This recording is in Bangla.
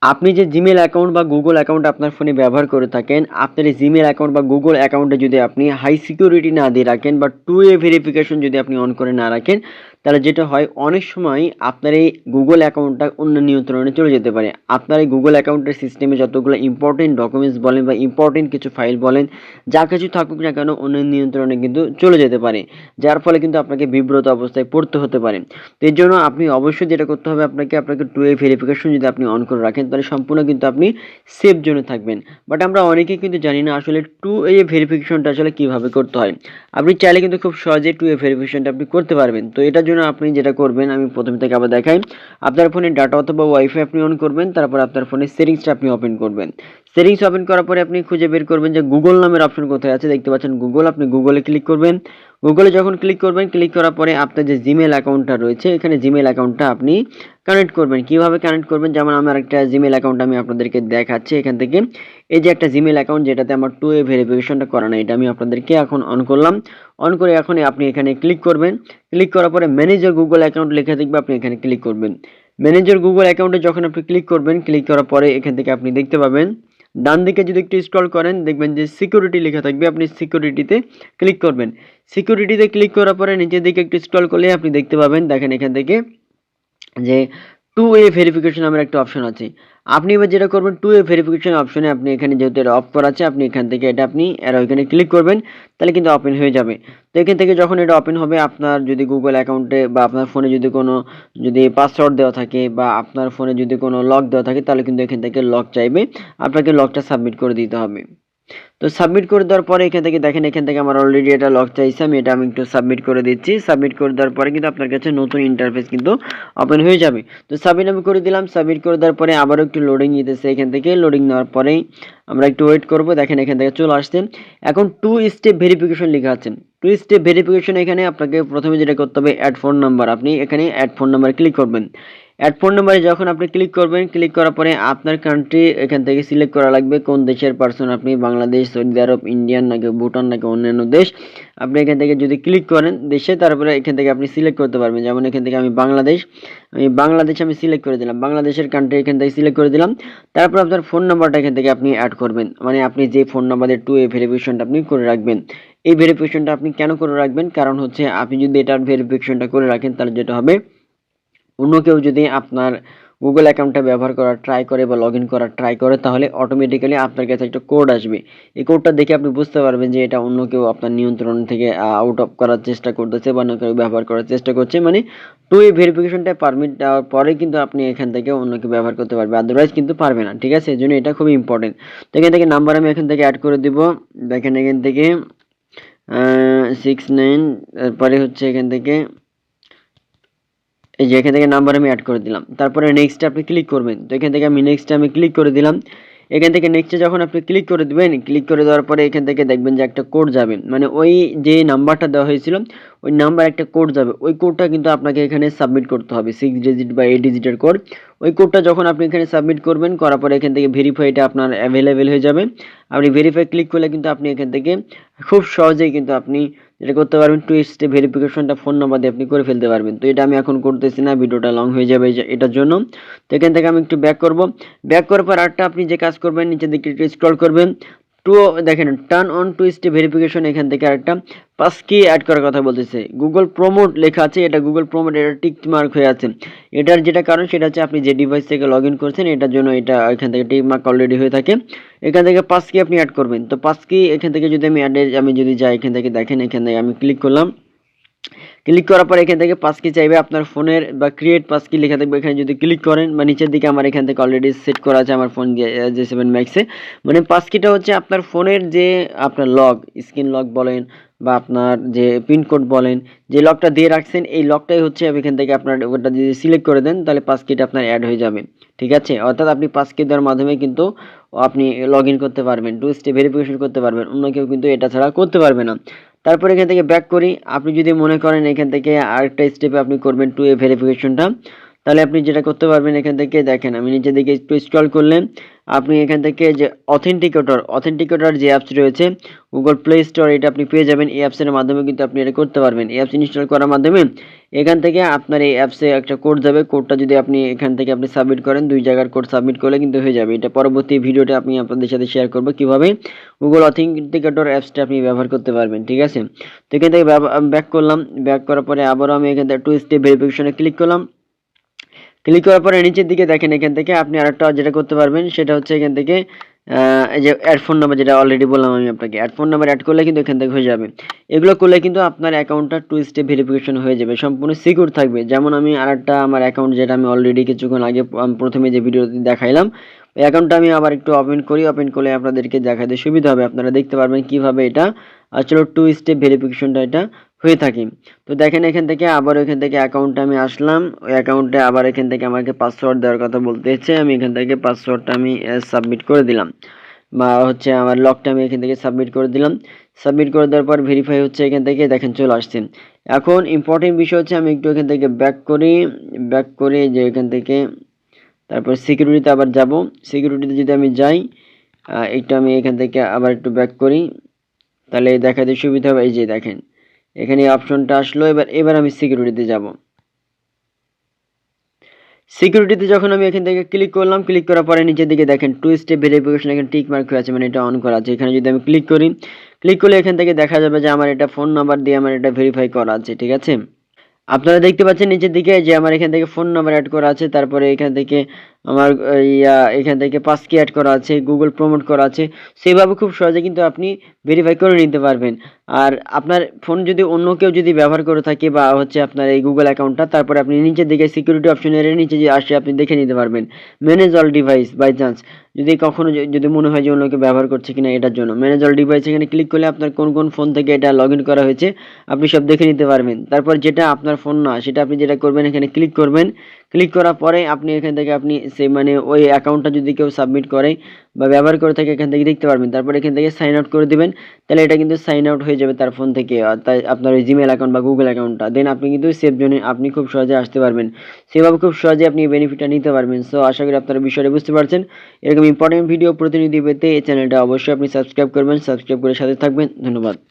আপনি যে জিমেল অ্যাকাউন্ট বা গুগল অ্যাকাউন্ট আপনার ফোনে ব্যবহার করে থাকেন, আপনার এই জিমেল অ্যাকাউন্ট বা গুগল অ্যাকাউন্টে যদি আপনি হাই সিকিউরিটি না দিয়ে রাখেন বা 2 ভেরিফিকেশন যদি আপনি অন করে না রাখেন, তাহলে যেটা হয় অনেক সময় আপনার এই গুগল অ্যাকাউন্টটা অন্য নিয়ন্ত্রণে চলে যেতে পারে। আপনার এই গুগল অ্যাকাউন্টের সিস্টেমে যতগুলো ইম্পর্টেন্ট ডকুমেন্টস বলেন বা ইম্পর্টেন্ট কিছু ফাইল বলেন, যা কিছু থাকুক না কেন অন্য নিয়ন্ত্রণে কিন্তু চলে যেতে পারে। যার ফলে কিন্তু আপনাকে বিব্রত অবস্থায় পড়তে হতে পারে। তো এর জন্য আপনি অবশ্যই যেটা করতে হবে আপনাকে 2 ভেরিফিকেশন যদি আপনি অন করে রাখেন তাহলে সম্পূর্ণ কিন্তু আপনি সেফ জোনে থাকবেন। বাট আমরা অনেকেই কিন্তু জানি না আসলে 2 ভেরিফিকেশনটা আসলে কিভাবে করতে হয়। আপনি চাইলে কিন্তু খুব সহজেই 2 ভেরিফিকেশনটা আপনি করতে পারবেন। তো এটার জন্য আপনি যেটা করবেন আমি প্রথম থেকে আবার দেখাই। আপনার ফোনে ডাটা অথবা ওয়াইফাই আপনি অন করবেন, তারপর আপনার ফোনের সেটিংসটা আপনি ওপেন করবেন। সেটিংস ওপেন করার পরে আপনি খুঁজে বের করবেন যে গুগল নামের অপশন কোথায় আছে, দেখতে পাচ্ছেন গুগল, আপনি গুগলে ক্লিক করবেন। গুগলে যখন ক্লিক করবেন, ক্লিক করার পরে আপনার যে জিমেল অ্যাকাউন্টটা রয়েছে এখানে জিমেল অ্যাকাউন্টটা আপনি কানেক্ট করবেন। কিভাবে কানেক্ট করবেন, যেমন আমার একটা জিমেল অ্যাকাউন্ট আমি আপনাদেরকে দেখাচ্ছি এখান থেকে। এই যে একটা জিমেল অ্যাকাউন্ট যেটাতে আমার 2 ভেরিফিকেশনটা করা নাই, এটা আমি আপনাদেরকে এখন অন করলাম। অন করে এখন আপনি এখানে ক্লিক করবেন। ক্লিক করার পরে ম্যানেজ ইওর গুগল অ্যাকাউন্ট লেখা থাকবে, আপনি এখানে ক্লিক করবেন। ম্যানেজ ইওর গুগল অ্যাকাউন্টে যখন আপনি ক্লিক করবেন, ক্লিক করার পরে এখান থেকে আপনি দেখতে পাবেন ডান দিকে যদি একটু স্ক্রল করেন দেখবেন যে সিকিউরিটি লেখা থাকবে, আপনি সিকিউরিটিতে ক্লিক করবেন। সিকিউরিটিতে ক্লিক করার পরে নিচের দিকে একটু স্ক্রল করলে আপনি দেখতে পাবেন, দেখেন এখান থেকে যে 2 ভেরিফিকেশন নামের একটা অপশন আছে। আপনি এবার যেটা করবেন 2 ভেরিফিকেশন অপশনে আপনি এখানে যেহেতু এটা অফ করা আছে আপনি এখান থেকে এটা আপনি আর ওইখানে ক্লিক করবেন, তাহলে কিন্তু ওপেন হয়ে যাবে। তো এখান থেকে যখন এটা ওপেন হবে আপনার যদি গুগল অ্যাকাউন্টে বা আপনার ফোনে যদি কোনো যদি পাসওয়ার্ড দেওয়া থাকে বা আপনার ফোনে যদি কোনো লক দেওয়া থাকে তাহলে কিন্তু এখান থেকে লক চাইবে। আপনাকে লকটা সাবমিট করে দিতে হবে। তো সাবমিট করে দেওয়ার পরে এখান থেকে দেখেন এখান থেকে আমার অলরেডি এটা লক চাইছে, আমি একটু সাবমিট করে দিচ্ছি। সাবমিট করে দেওয়ার পরে কিন্তু আপনার কাছে নতুন ইন্টারফেস কিন্তু ওপেন হয়ে যাবে। তো সাবমিট আমি করে দিলাম। সাবমিট করে দেওয়ার পরে আবারও একটু লোডিং নিতেছে, এখান থেকে লোডিং নেওয়ার পরেই আমরা একটু ওয়েট করব। দেখেন এখান থেকে চলে আসছে। এখন 2 স্টেপ ভেরিফিকেশন লেখা আছে। 2 স্টেপ ভেরিফিকেশন এখানে আপনাকে প্রথমে যেটা করতে হবে অ্যাড ফোন নাম্বার, আপনি এখানে অ্যাড ফোন নাম্বার ক্লিক করবেন। অ্যাড ফোন নাম্বারে যখন আপনি ক্লিক করবেন, ক্লিক করার পরে আপনার কান্ট্রি এখান থেকে সিলেক্ট করা লাগবে, কোন দেশের পারসন আপনি, বাংলাদেশ, সৌদি আরব, ইন্ডিয়ান নাকি ভুটান নাকি অন্যান্য দেশ। আপনি এখান থেকে যদি ক্লিক করেন দেশে, তারপরে এখান থেকে আপনি সিলেক্ট করতে পারবেন। যেমন এখান থেকে আমি বাংলাদেশ আমি সিলেক্ট করে দিলাম, বাংলাদেশের কান্ট্রি এখান থেকে সিলেক্ট করে দিলাম। তারপর আপনার ফোন নাম্বারটা এখান থেকে আপনি অ্যাড করবেন, মানে আপনি যে ফোন নাম্বারে 2 ভেরিফিকেশনটা আপনি করে রাখবেন। এই ভেরিফিকেশনটা আপনি কেন করে রাখবেন, কারণ হচ্ছে আপনি যদি এটার ভেরিফিকেশনটা করে রাখেন তাহলে যেটা হবে অন্য কেউ যদি আপনার গুগল অ্যাকাউন্টটা ব্যবহার করার ট্রাই করে বা লগ ইন করার ট্রাই করে তাহলে অটোমেটিক্যালি আপনার কাছে একটা কোড আসবে। এই কোডটা দেখে আপনি বুঝতে পারবেন যে এটা অন্য কেউ আপনার নিয়ন্ত্রণ থেকে আউট অফ করার চেষ্টা করতেছে বা অন্য কেউ ব্যবহার করার চেষ্টা করছে। মানে 2 ভেরিফিকেশনটা পারমিট দেওয়ার পরে কিন্তু আপনি এখান থেকে অন্য কেউ ব্যবহার করতে পারবে, আদারওয়াইজ কিন্তু পারবে না। ঠিক আছে, এই জন্য এটা খুবই ইম্পর্টেন্ট। তো এখান থেকে নাম্বার আমি এখান থেকে অ্যাড করে দিব। দেখেন এখান থেকে 69, তারপরে হচ্ছে এখান থেকে এই যে এখান থেকে নাম্বার আমি অ্যাড করে দিলাম। তারপরে নেক্সটে আপনি ক্লিক করবেন। তো এখান থেকে নেক্সটে আমি ক্লিক করে দিলাম। এখান থেকে নেক্সটে যখন আপনি ক্লিক করে দিবেন, ক্লিক করে দেওয়ার পরে এখান থেকে দেখবেন যে একটা কোড যাবে, মানে ওই যে নাম্বারটা দেওয়া হয়েছিল ওই নাম্বার একটা কোড যাবে। ওই কোডটা কিন্তু আপনাকে এখানে সাবমিট করতে হবে, 6 ডিজিট বা 8 ডিজিটের কোড। ওই কোডটা যখন আপনি এখানে সাবমিট করবেন, করার পরে এখান থেকে ভেরিফাইটা আপনার অ্যাভেলেবেল হয়ে যাবে। আপনি ভেরিফাই ক্লিক করলে কিন্তু আপনি এখান থেকে খুব সহজেই কিন্তু আপনি যেটা করতে পারবেন 2 স্টেপ ভেরিফিকেশনটা ফোন নাম্বার দিয়ে আপনি করে ফেলতে পারবেন। তো এটা আমি এখন করতেছি না, ভিডিওটা লং হয়ে যাবে এটার জন্য। তো এখান থেকে আমি একটু ব্যাক করব। ব্যাক করার পর আরেকটা আপনি যে কাজ করবেন নিচের দিকে একটু স্ক্রল করবেন। টু দেখেন টার্ন অন 2 স্টেপ ভেরিফিকেশন, এখান থেকে আরেকটা পাস কি অ্যাড করার কথা বলতেছে। গুগল প্রমোট লেখা আছে, এটা গুগল প্রমোট, এটা টিক মার্ক হয়ে আছে। এটার যেটা কারণ সেটা হচ্ছে আপনি যে ডিভাইস থেকে লগ ইন করছেন এটার জন্য এটা এখান থেকে টিক মার্ক অলরেডি হয়ে থাকে। এখান থেকে পাস কি আপনি অ্যাড করবেন। তো পাস কি এখান থেকে যদি আমি যদি যাই এখান থেকে দেখেন এখান থেকে আমি ক্লিক করলাম। ক্লিক করার পর এখান থেকে পাস কি চাইবে আপনার ফোনের বা ক্রিয়েট পাস কি লেখা থাকবে, এখানে যদি ক্লিক করেন বা নিচের দিকে আমার এখান থেকে অলরেডি সেট করা আছে আমার ফোন J7 Max-এ। মানে পাস কিটা হচ্ছে আপনার ফোনের যে আপনার লক, স্ক্রিন লক বলেন বা আপনার যে পিনকোড বলেন, যে লকটা দিয়ে রাখছেন এই লকটাই হচ্ছে এখান থেকে আপনার ওটা যদি সিলেক্ট করে দেন তাহলে পাস কিটা আপনার অ্যাড হয়ে যাবে। ঠিক আছে, অর্থাৎ আপনি পাস কি দেওয়ার মাধ্যমে কিন্তু আপনি লগ ইন করতে পারবেন, 2 স্টেপ ভেরিফিকেশন করতে পারবেন, অন্য কেউ কিন্তু এটা ছাড়া করতে পারবে না। তারপর এখান থেকে ব্যাক করি। আপনি যদি মনে করেন এখান থেকে আরেকটা স্টেপে আপনি করবেন 2 ভেরিফিকেশনটা, তাহলে আপনি যেটা করতে পারবেন এখান থেকে দেখেন আমি নিচের দিকে একটু স্ক্রল করলে আপনি এখান থেকে যে অথেন্টিকেটর যে অ্যাপস রয়েছে গুগল প্লে স্টোর, এটা আপনি পেয়ে যাবেন। এই অ্যাপসের মাধ্যমে কিন্তু আপনি এটা করতে পারবেন। এই অ্যাপস ইনস্টল করার মাধ্যমে এখান থেকে আপনার এই অ্যাপসে একটা কোড যাবে। কোডটা যদি আপনি এখান থেকে আপনি সাবমিট করেন, 2 জায়গার কোড সাবমিট করলে কিন্তু হয়ে যাবে। এটা পরবর্তী ভিডিওতে আমি আপনাদের সাথে শেয়ার করব কিভাবে গুগল অথেন্টিকেটর অ্যাপসটা আপনি ব্যবহার করতে পারবেন, ঠিক আছে? তো এখান থেকে ব্যাক করলাম। ব্যাক করার পরে আবারও আমি এখান থেকে 2 স্টেপ ভেরিফিকেশনে ক্লিক করলাম। ক্লিক করার পরে নিচের দিকে দেখেন, এখান থেকে আপনি আরেকটা যেটা করতে পারবেন সেটা হচ্ছে এখান থেকে এই যে অ্যাড ফোন নাম্বার, যেটা অলরেডি বললাম আমি আপনাকে, অ্যাড ফোন নাম্বার অ্যাড করলে কিন্তু এখান থেকে হয়ে যাবে। এগুলো করলে কিন্তু আপনার অ্যাকাউন্টটা 2 স্টেপ ভেরিফিকেশন হয়ে যাবে, সম্পূর্ণ সিকিউর থাকবে। যেমন আমি আরেকটা আমার অ্যাকাউন্ট যেটা আমি অলরেডি কিছুক্ষণ আগে প্রথমে যে ভিডিওতে দেখাইলাম, ওই অ্যাকাউন্টটা আমি আবার একটু ওপেন করি। ওপেন করলে আপনাদেরকে দেখাতে সুবিধা হবে, আপনারা দেখতে পারবেন কিভাবে এটা আসলে 2 স্টেপ ভেরিফিকেশনটা এটা হয়ে থাকে। তো দেখেন এখান থেকে আবার এখান থেকে অ্যাকাউন্টে আমি আসলাম। ওই অ্যাকাউন্টে আবার এখান থেকে আমাকে পাসওয়ার্ড দেওয়ার কথা বলতেছে। আমি এখান থেকে পাসওয়ার্ডটা আমি সাবমিট করে দিলাম, বা হচ্ছে আমার লকটা আমি এখান থেকে সাবমিট করে দিলাম। সাবমিট করে দেওয়ার পর ভেরিফাই হচ্ছে, এখান থেকে দেখেন চলে আসছে। এখন ইম্পর্টেন্ট বিষয় হচ্ছে আমি একটু এখান থেকে ব্যাক করি যে এখান থেকে তারপর সিকিউরিটিতে আবার যাব। সিকিউরিটিতে যদি আমি যাই, একটু আমি এখান থেকে আবার একটু ব্যাক করি, তাহলে দেখাতে সুবিধা হবে। এই যে দেখেন এখানে অপশনটা আসলো। এবার আমি সিকিউরিটিতে যাব। সিকিউরিটিতে যখন আমি এখান থেকে ক্লিক করলাম, ক্লিক করার পরে নিচের দিকে দেখেন 2 স্টেপ ভেরিফিকেশন এখানে টিক মার্ক হয়ে আছে, মানে এটা অন করা আছে। এখানে যদি আমি ক্লিক করি, ক্লিক করলে এখান থেকে দেখা যাবে যে আমার এটা ফোন নাম্বার দিয়ে আমার এটা ভেরিফাই করা আছে, ঠিক আছে? আপনারা দেখতে পাচ্ছেন নিচের দিকে যে আমার এখান থেকে ফোন নাম্বার অ্যাড করা আছে, তারপরে এখান থেকে আমার এখান থেকে পাসকি অ্যাড করা আছে, গুগল প্রমোট করা আছে। সেভাবে খুব সহজে কিন্তু আপনি ভেরিফাই করে নিতে পারবেন। আর আপনার ফোন যদি অন্য কেউ যদি ব্যবহার করে থাকে, বা হচ্ছে আপনার এই গুগল অ্যাকাউন্টটা, তারপরে আপনি নিচের দিকে সিকিউরিটি অপশনের নিচে যে আসে আপনি দেখে নিতে পারবেন manage all device by chance, যদি কখনো যদি মনে হয় যে অন্য কেউ ব্যবহার করছে কিনা এটার জন্য। ম্যানেজ অল ডিভাইস এখানে ক্লিক করলে আপনার কোন কোন ফোন থেকে এটা লগ ইন করা হয়েছে আপনি সব দেখে নিতে পারবেন। তারপর যেটা আপনার ফোন না, সেটা আপনি যেটা করবেন এখানে ক্লিক করবেন। ক্লিক করার পরে আপনি এখান থেকে আপনি মানে ওই অ্যাকাউন্টটা যদি কেউ সাবমিট করে বা ব্যবহার করে থাকে এখান থেকে দেখতে পারবেন। তারপর এখান থেকে সাইন আউট করে দিবেন, তাহলে এটা কিন্তু সাইন আউট হয়ে যাবে তার ফোন থেকে, তাই আপনার ওই জিমেল অ্যাকাউন্ট বা গুগল অ্যাকাউন্টটা। দেন আপনি কিন্তু সেফ জোনে আপনি খুব সহজে আসতে পারবেন। সেভাবে খুব সহজে আপনি এই বেনিফিটটা নিতে পারবেন। সো আশা করি আপনারা বিষয়টা বুঝতে পারছেন। এরকম ইম্পর্টেন্ট ভিডিও প্রতিনিধি পেতে এই চ্যানেলটা অবশ্যই আপনি সাবস্ক্রাইব করবেন। সাবস্ক্রাইব করে সাথে থাকবেন। ধন্যবাদ।